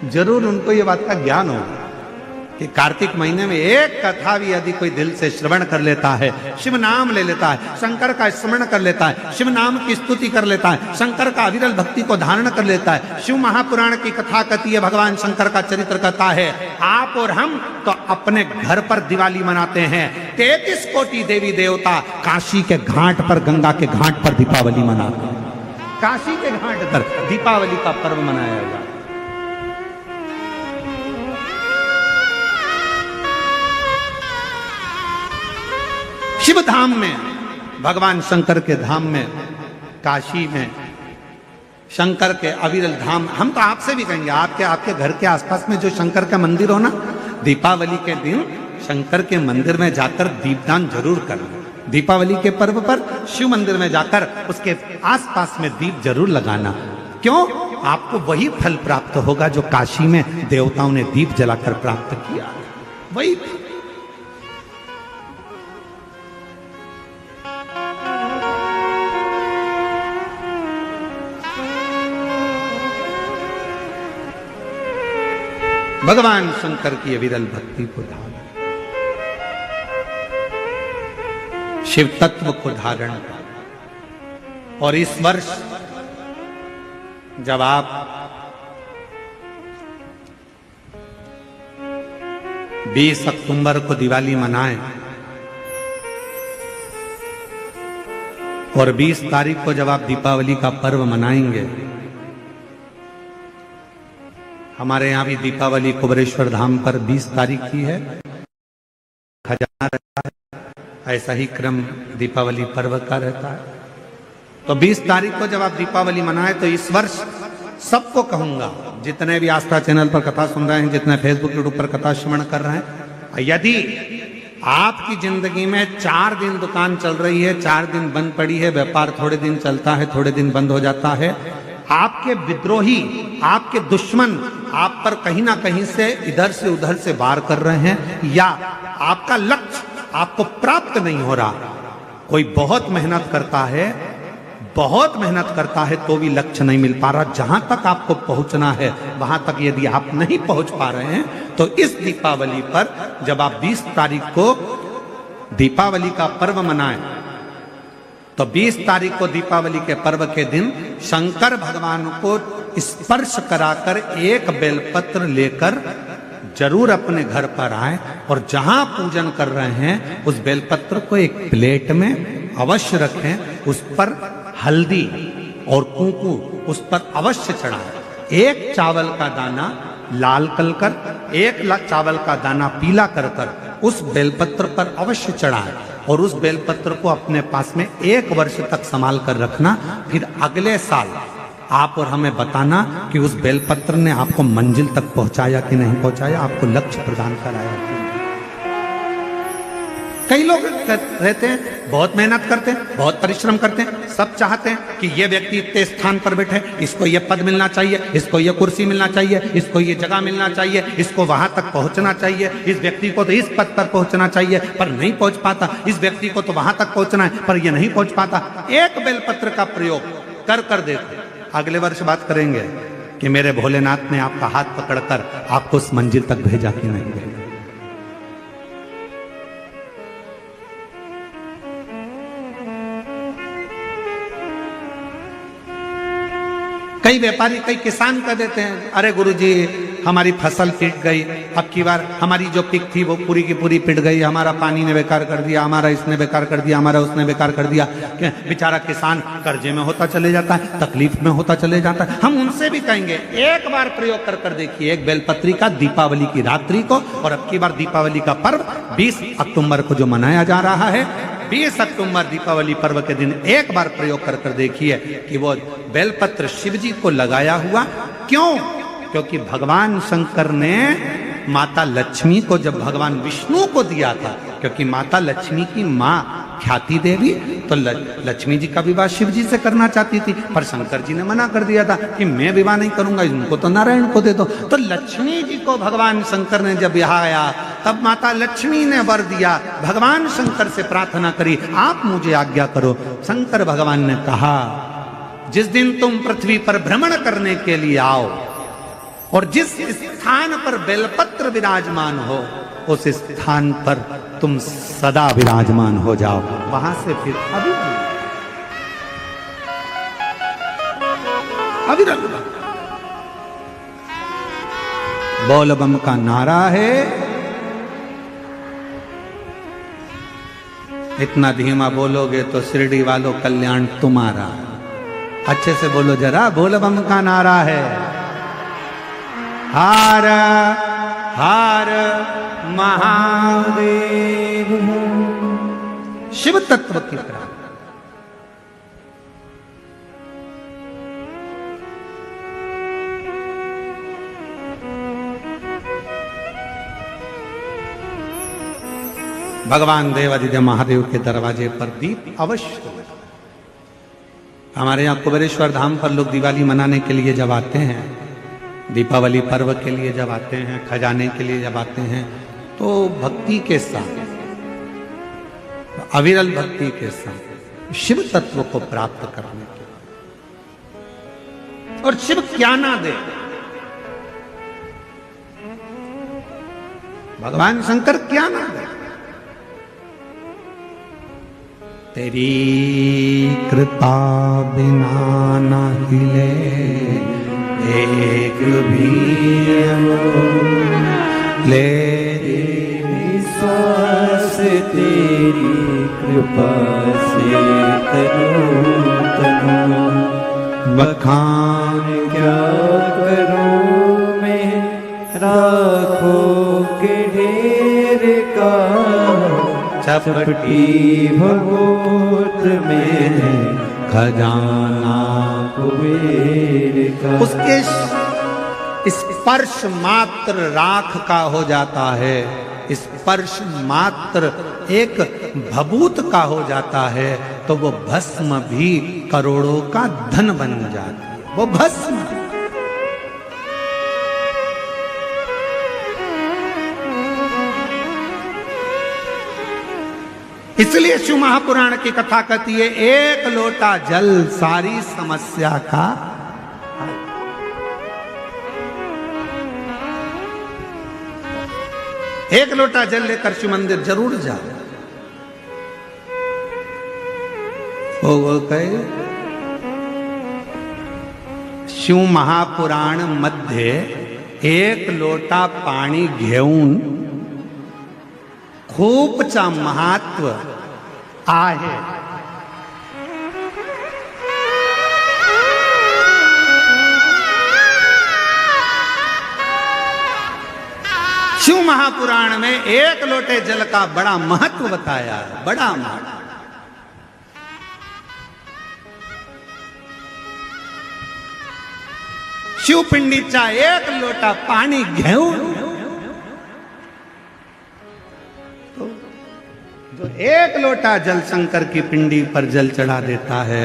जरूर उनको ये बात का ज्ञान होगा कि कार्तिक महीने में एक कथा भी यदि कोई दिल से श्रवण कर लेता है, शिव नाम ले लेता है, शंकर का स्मरण कर लेता है, शिव नाम की स्तुति कर लेता है, शंकर का अविरल भक्ति को धारण कर लेता है, शिव महापुराण की कथा कहती है, भगवान शंकर का चरित्र कहता है, आप और हम तो अपने घर पर दिवाली मनाते हैं। 33 कोटि देवी देवता काशी के घाट पर, गंगा के घाट पर दीपावली मनाते हैं। काशी के घाट पर दीपावली का पर्व मनाया जाता है। शिव धाम में, भगवान शंकर के धाम में, काशी में, शंकर के अविरल धाम, हम तो आपसे भी कहेंगे, आपके घर के आसपास में जो शंकर का मंदिर हो ना, दीपावली के दिन शंकर के मंदिर में जाकर दीपदान जरूर करना। दीपावली के पर्व पर शिव मंदिर में जाकर उसके आसपास में दीप जरूर लगाना। क्यों? आपको वही फल प्राप्त होगा जो काशी में देवताओं ने दीप जलाकर प्राप्त किया, वही। भगवान शंकर की अविरल भक्ति को धारण, शिव तत्व को धारण। और इस वर्ष जब आप 20 अक्टूबर को दिवाली मनाएं और 20 तारीख को जब आप दीपावली का पर्व मनाएंगे, हमारे यहाँ भी दीपावली कुबेरेश्वर धाम पर 20 तारीख की है, खजाना रहता है, ऐसा ही क्रम दीपावली पर्व का रहता है। तो 20 तारीख को जब आप दीपावली मनाए, तो इस वर्ष सबको कहूंगा, जितने भी आस्था चैनल पर कथा सुन रहे हैं, जितने फेसबुक यूट्यूब पर कथा श्रवण कर रहे हैं, यदि आपकी जिंदगी में 4 दिन दुकान चल रही है, 4 दिन बंद पड़ी है, व्यापार थोड़े दिन चलता है, थोड़े दिन बंद हो जाता है, आपके विद्रोही, आपके दुश्मन आप पर कहीं ना कहीं से इधर से उधर से वार कर रहे हैं, या आपका लक्ष्य आपको प्राप्त नहीं हो रहा, कोई बहुत मेहनत करता है, बहुत मेहनत करता है तो भी लक्ष्य नहीं मिल पा रहा, जहां तक आपको पहुंचना है वहां तक यदि आप नहीं पहुंच पा रहे हैं, तो इस दीपावली पर जब आप 20 तारीख को दीपावली का पर्व मनाएं, तो 20 तारीख को दीपावली के पर्व के दिन शंकर भगवान को स्पर्श कराकर एक बेलपत्र लेकर जरूर अपने घर पर आए, और जहां पूजन कर रहे हैं उस बेलपत्र को एक प्लेट में अवश्य रखें, उस पर हल्दी और कुंकू उस पर अवश्य चढ़ाएं। एक चावल का दाना लाल कर, एक चावल का दाना पीला कर उस बेलपत्र पर अवश्य चढ़ाएं, और उस बेलपत्र को अपने पास में 1 वर्ष तक संभाल कर रखना। फिर अगले साल आप और हमें बताना कि उस बेलपत्र ने आपको मंजिल तक पहुंचाया कि नहीं पहुंचाया, आपको लक्ष्य प्रदान कराया कि नहीं। कई लोग रहते हैं, बहुत मेहनत करते हैं, बहुत परिश्रम करते हैं, सब चाहते हैं कि ये व्यक्ति इतने स्थान पर बैठे, इसको ये पद मिलना चाहिए, इसको ये कुर्सी मिलना चाहिए, इसको ये जगह मिलना चाहिए, इसको वहां तक पहुंचना चाहिए, इस व्यक्ति को तो इस पद पर पहुंचना चाहिए पर नहीं पहुंच पाता, इस व्यक्ति को तो वहां तक पहुंचना है पर ये नहीं पहुंच पाता। एक बेलपत्र का प्रयोग कर देते, अगले वर्ष बात करेंगे कि मेरे भोलेनाथ ने आपका हाथ पकड़कर आपको उस मंजिल तक भेजा कि नहीं भेजा। कई व्यापारी, कई किसान कह देते हैं, अरे गुरुजी हमारी फसल पिट गई, अब की बार हमारी जो पिक थी वो पूरी की पूरी पिट गई, हमारा पानी ने बेकार कर दिया, हमारा इसने बेकार कर दिया, हमारा उसने बेकार कर दिया। बेचारा किसान कर्जे में होता चले जाता है, तकलीफ में होता चले जाता है। हम उनसे भी कहेंगे एक बार प्रयोग कर देखिए, एक बेलपत्री का दीपावली की रात्रि को, और अब की बार दीपावली का पर्व 20 अक्टूबर को जो मनाया जा रहा है, 20 अक्टूबर दीपावली पर्व के दिन एक बार प्रयोग कर देखिए कि वो बेलपत्र शिव जी को लगाया हुआ। क्यों? क्योंकि भगवान शंकर ने माता लक्ष्मी को जब भगवान विष्णु को दिया था, क्योंकि माता लक्ष्मी की माँ ख्याति देवी तो लक्ष्मी जी का विवाह शिव जी से करना चाहती थी, पर शंकर जी ने मना कर दिया था कि मैं विवाह नहीं करूंगा, इनको तो नारायण को दे दो। तो लक्ष्मी जी को भगवान शंकर ने जब यहाँ आया, तब माता लक्ष्मी ने वर दिया, भगवान शंकर से प्रार्थना करी, आप मुझे आज्ञा करो। शंकर भगवान ने कहा, जिस दिन तुम पृथ्वी पर भ्रमण करने के लिए आओ और जिस स्थान पर बेलपत्र विराजमान हो उस स्थान पर तुम सदा विराजमान हो जाओ। वहां से फिर अविरल बोल बम का नारा है। इतना धीमा बोलोगे तो शिरडी वालों कल्याण तुम्हारा। अच्छे से बोलो जरा, बोल बम का नारा है। हर हर महादेव। शिव तत्व की प्राप्ति। भगवान देवादिदेव महादेव के दरवाजे पर दीप अवश्य। हमारे यहाँ कुबेरेश्वर धाम पर लोग दिवाली मनाने के लिए जब आते हैं, दीपावली पर्व के लिए जब आते हैं, खजाने के लिए जब आते हैं, तो भक्ति के साथ, अविरल भक्ति के साथ शिव तत्व को प्राप्त करने के। और शिव क्या ना दे, भगवान शंकर क्या ना दे। तेरी कृपा बिना न हिले एक भी ले विश्वास तेरी कृपा से तनु तनु। बखान क्या करूं मैं राखों के ढेर का, चपटी भगोत में खजाना कुबेर का। उसके स्पर्श मात्र राख का हो जाता है, स्पर्श मात्र एक भभूत का हो जाता है, तो वो भस्म भी करोड़ों का धन बन जाती है। वो भस्म इसलिए शिव महापुराण की कथा कहती है, एक लोटा जल सारी समस्या का हल। एक लोटा जल लेकर शिव मंदिर जरूर जाओ। वो कहे शिव महापुराण मध्ये एक लोटा पाणी घेऊन खूपचा महत्व आहे। शिव महापुराण में एक लोटे जल का बड़ा महत्व बताया है, बड़ा महत्व। शिव पिंडीचा एक लोटा पाणी घेऊन, जो एक लोटा जल शंकर की पिंडी पर जल चढ़ा देता है,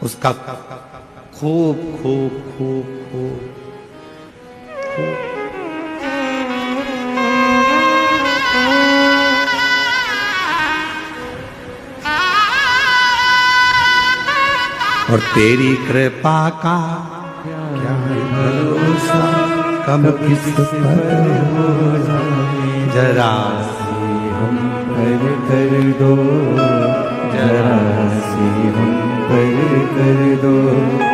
उसका खूब खूब खूब खूब और तेरी कृपा का क्या भरोसा, कब किस पर हो जाए। जरा हम कर दो, जरा सी हम कर दो।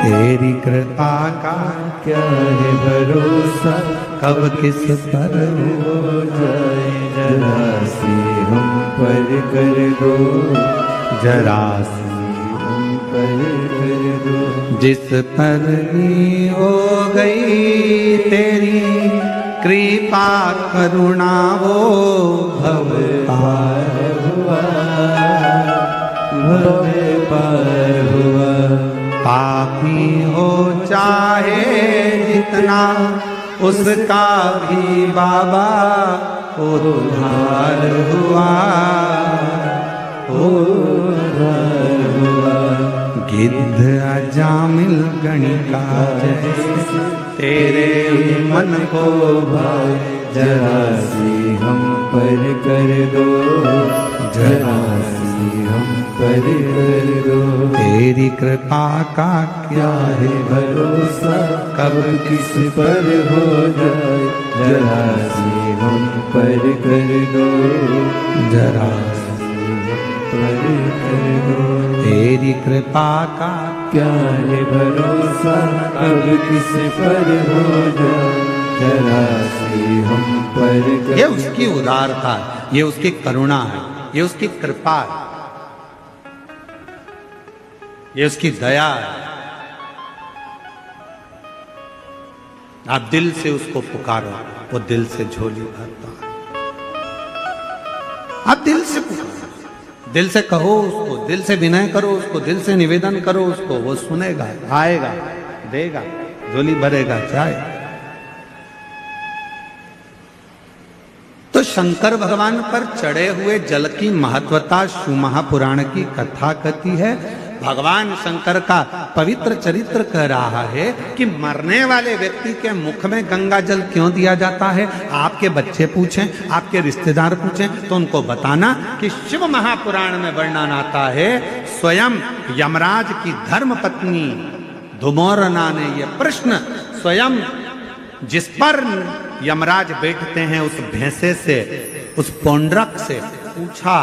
तेरी कृपा का क्या है भरोसा, कब किस पर हो जाए। जरा सी हम कर दो, जरा सी हम कर दो। जिस पर ही हो गई तेरी कृपा करुणा, वो भव पार हुआ, भव पार हुआ। पापी हो चाहे जितना, उसका भी बाबा उद्धार हुआ, उद्धार हुआ। गिद्ध अजामिल गणिका जैसे तेरे मन को भाए। जरा सी हम पर कर दो, जरा सी हम पर कर दो। तेरी कृपा का क्या है भरोसा कब किस पर हो जाए, जरा सी हम पर कर दो, जरा पर कर दो। तेरी कृपा का क्या है भरोसा कब किस पर हो जाए, जरा सी हम पर कर ये उसकी उदारता है, ये उसकी करुणा है, ये उसकी कृपा है, ये उसकी दया है। आप दिल से उसको पुकारो, वो दिल से झोली भरता है। आप दिल से पुकारो, दिल से कहो उसको, दिल से विनय करो उसको, दिल से निवेदन करो उसको, वो सुनेगा, आएगा, देगा, झोली भरेगा, जाएगा। तो शंकर भगवान पर चढ़े हुए जल की महत्वता शिव महापुराण की कथा कहती है। भगवान शंकर का पवित्र चरित्र कह रहा है कि मरने वाले व्यक्ति के मुख में गंगा जल क्यों दिया जाता है। आपके बच्चे पूछें, आपके रिश्तेदार पूछें तो उनको बताना कि शिव महापुराण में वर्णन आता है, स्वयं यमराज की धर्म पत्नी धुमोरना ने यह प्रश्न स्वयं जिस पर यमराज बैठते हैं उस भैंसे से, उस पौंड्रक से पूछा